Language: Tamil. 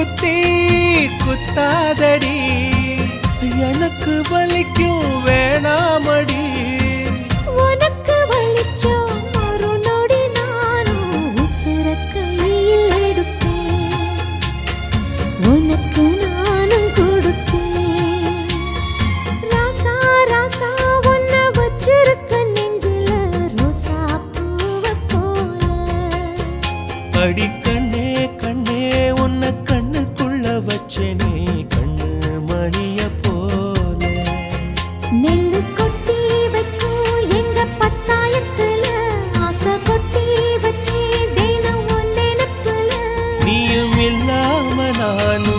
குத்தி குத்தாதடி எனக்கு வலிக்கும் வேணாமடி உனக்கு வலிச்சோ ஒரு நொடி நானும் உசுர கையில் எடுப்பேன் உனக்கு நானும் கொடுப்பேன் ராசா ராசா உன்னை வச்சிருக்க நெஞ்சில ரோசா பூவை போல அடி கண்ணே கண்ணே உன்னை கண்ணுக்குள்ள வச்சேனே கண்ணு மணிய போல நெல்லு கொட்டி வைக்கும் எங்க பத்தாயத்துல ஆசை கொட்டி வச்சே தினம் உன் நினைப்புல நீயும் இல்லாம நானும்